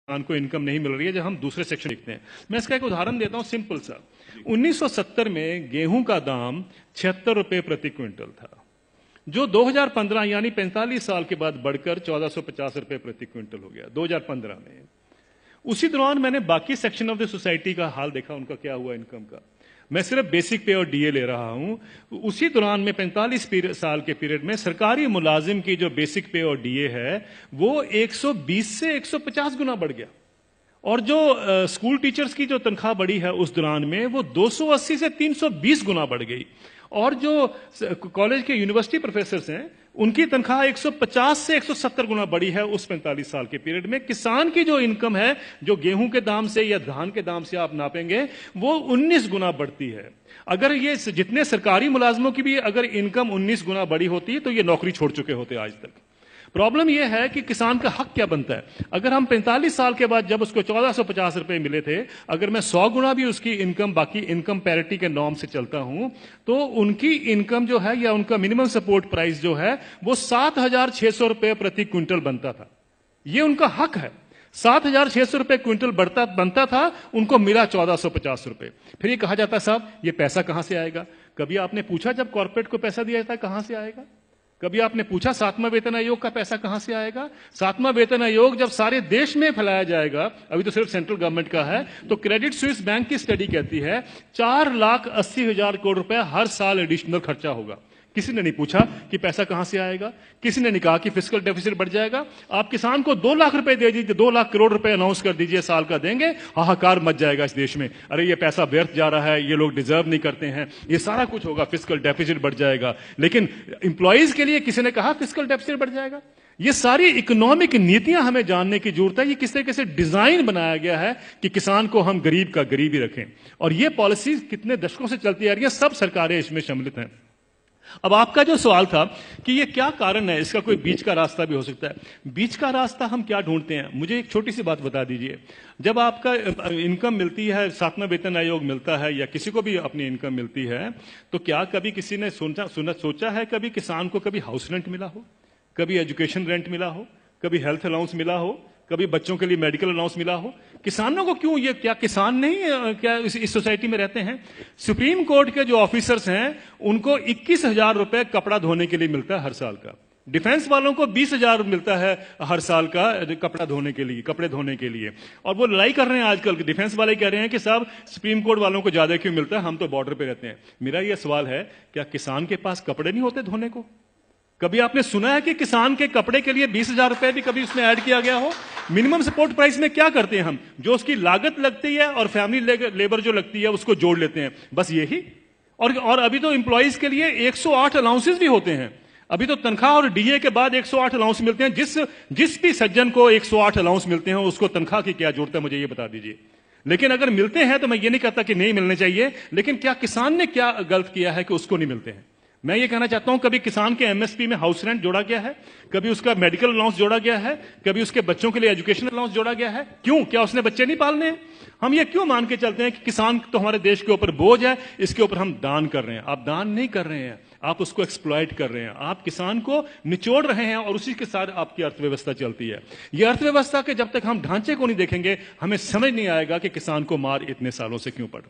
किसान को इनकम नहीं मिल रही है जब हम दूसरे सेक्शन देखते हैं। मैं इसका एक उदाहरण देता हूं सिंपल सा। 1970 में गेहूं का दाम 76 रुपए प्रति क्विंटल था, जो 2015 यानी 45 साल के बाद बढ़कर 1450 रुपए प्रति क्विंटल हो गया 2015 में। उसी दौरान मैंने बाकी सेक्शन ऑफ द सोसाइटी का हाल देखा, उनका क्या हुआ इनकम का। मैं सिर्फ बेसिक पे और डीए ले रहा हूं। उसी दौरान में 45 साल के पीरियड में सरकारी मुलाजिम की जो बेसिक पे और डीए है वो 120 से 150 गुना बढ़ गया, और जो स्कूल टीचर्स की जो तनख्वाह बढ़ी है उस दौरान में वो 280 से 320 गुना बढ़ गई, और जो कॉलेज के यूनिवर्सिटी प्रोफेसर्स हैं उनकी तनख्वाह 150 से 170 गुना बढ़ी है उस 45 साल के पीरियड में। किसान की जो इनकम है, जो गेहूं के दाम से या धान के दाम से आप नापेंगे, वो 19 गुना बढ़ती है। अगर ये जितने सरकारी मुलाजमों की भी अगर इनकम 19 गुना बढ़ी होती तो ये नौकरी छोड़ चुके होते आज तक। प्रॉब्लम यह है कि किसान का हक क्या बनता है। अगर हम 45 साल के बाद जब उसको 1450 रुपए मिले थे, अगर मैं 100 गुना भी उसकी इनकम बाकी इनकम पैरिटी के नॉर्म से चलता हूं, तो उनकी इनकम जो है या उनका मिनिमम सपोर्ट प्राइस जो है वो 7600 रुपए प्रति क्विंटल बनता था। ये उनका हक है। 7600 रुपए क्विंटल बनता था, उनको मिला 1450 रुपए। फिर ये कहा जाता साहब ये पैसा कहां से आएगा। कभी आपने पूछा जब कॉर्पोरेट को पैसा दिया जाता है कहां से आएगा? कभी आपने पूछा 7वां वेतन आयोग का पैसा कहां से आएगा? 7वां वेतन आयोग जब सारे देश में फैलाया जाएगा, अभी तो सिर्फ सेंट्रल गवर्नमेंट का है, तो क्रेडिट स्विस बैंक की स्टडी कहती है 4,80,000 करोड़ रुपए हर साल एडिशनल खर्चा होगा। किसी ने नहीं पूछा कि पैसा कहां से आएगा। किसी ने नहीं कहा कि फिस्कल डेफिसिट बढ़ जाएगा। आप किसान को 2 लाख रुपए दे दीजिए, 2 लाख करोड़ रुपए अनाउंस कर दीजिए साल का देंगे, हाहाकार मच जाएगा इस देश में। अरे ये पैसा व्यर्थ जा रहा है, ये लोग डिजर्व नहीं करते हैं, ये सारा कुछ होगा, फिस्कल डेफिसिट बढ़ जाएगा। लेकिन इंप्लॉइज के लिए किसी ने कहा फिस्कल डेफिसिट बढ़ जाएगा? ये सारी इकोनॉमिक नीतियां हमें जानने की जरूरत है। ये किस तरीके से डिजाइन बनाया गया है कि किसान को हम गरीब का गरीब ही रखें, और ये पॉलिसी कितने दशकों से चलती आ रही है, सब सरकारें इसमें सम्मिलित हैं। अब आपका जो सवाल था कि ये क्या कारण है, इसका कोई बीच का रास्ता भी हो सकता है। बीच का रास्ता हम क्या ढूंढते हैं, मुझे एक छोटी सी बात बता दीजिए। जब आपका इनकम मिलती है, 7वां वेतन आयोग मिलता है या किसी को भी अपनी इनकम मिलती है, तो क्या कभी किसी ने सोचा है कभी किसान को कभी हाउस रेंट मिला हो, कभी एजुकेशन रेंट मिला हो, कभी हेल्थ अलाउंस मिला हो, कभी बच्चों के लिए मेडिकल अलाउंस मिला हो? किसानों को क्यों, ये क्या किसान नहीं क्या इस सोसाइटी में रहते हैं? सुप्रीम कोर्ट के जो ऑफिसर्स हैं उनको 21,000 रुपए कपड़ा धोने के लिए मिलता है हर साल का। डिफेंस वालों को 20,000 मिलता है हर साल का कपड़ा धोने के लिए, कपड़े धोने के लिए। और वो लड़ाई कर रहे हैं आजकल, डिफेंस वाले कह रहे हैं कि साहब सुप्रीम कोर्ट वालों को ज्यादा क्यों मिलता है, हम तो बॉर्डर पे रहते हैं। मेरा यह सवाल है, क्या किसान के पास कपड़े नहीं होते धोने को? कभी आपने सुना है कि किसान के कपड़े के लिए 20,000 रुपए भी कभी उसमें ऐड किया गया हो? मिनिमम सपोर्ट प्राइस में क्या करते हैं हम, जो उसकी लागत लगती है और फैमिली लेबर जो लगती है उसको जोड़ लेते हैं, बस यही। और अभी तो एम्प्लॉइज के लिए 108 अलाउंसेस भी होते हैं। अभी तो तनख्वाह और डीए के बाद 108 अलाउंस मिलते हैं। जिस भी सज्जन को 108 अलाउंस मिलते हैं उसको तनख्वाह की क्या जरूरत है, मुझे ये बता दीजिए। लेकिन अगर मिलते हैं तो मैं ये नहीं कहता कि नहीं मिलने चाहिए, लेकिन क्या किसान ने क्या गलत किया है कि उसको नहीं मिलते हैं? मैं ये कहना चाहता हूं, कभी किसान के एमएसपी में हाउस रेंट जोड़ा गया है, कभी उसका मेडिकल अलाउंस जोड़ा गया है, कभी उसके बच्चों के लिए एजुकेशन अलाउंस जोड़ा गया है? क्यों? क्या उसने बच्चे नहीं पालने हैं? हम ये क्यों मान के चलते हैं कि किसान तो हमारे देश के ऊपर बोझ है, इसके ऊपर हम दान कर रहे हैं? आप दान नहीं कर रहे हैं, आप उसको एक्सप्लॉइट कर रहे हैं। आप किसान को निचोड़ रहे हैं और उसी के साथ आपकी अर्थव्यवस्था चलती है। यह अर्थव्यवस्था के जब तक हम ढांचे को नहीं देखेंगे, हमें समझ नहीं आएगा कि किसान को मार इतने सालों से क्यों पड़ रही है।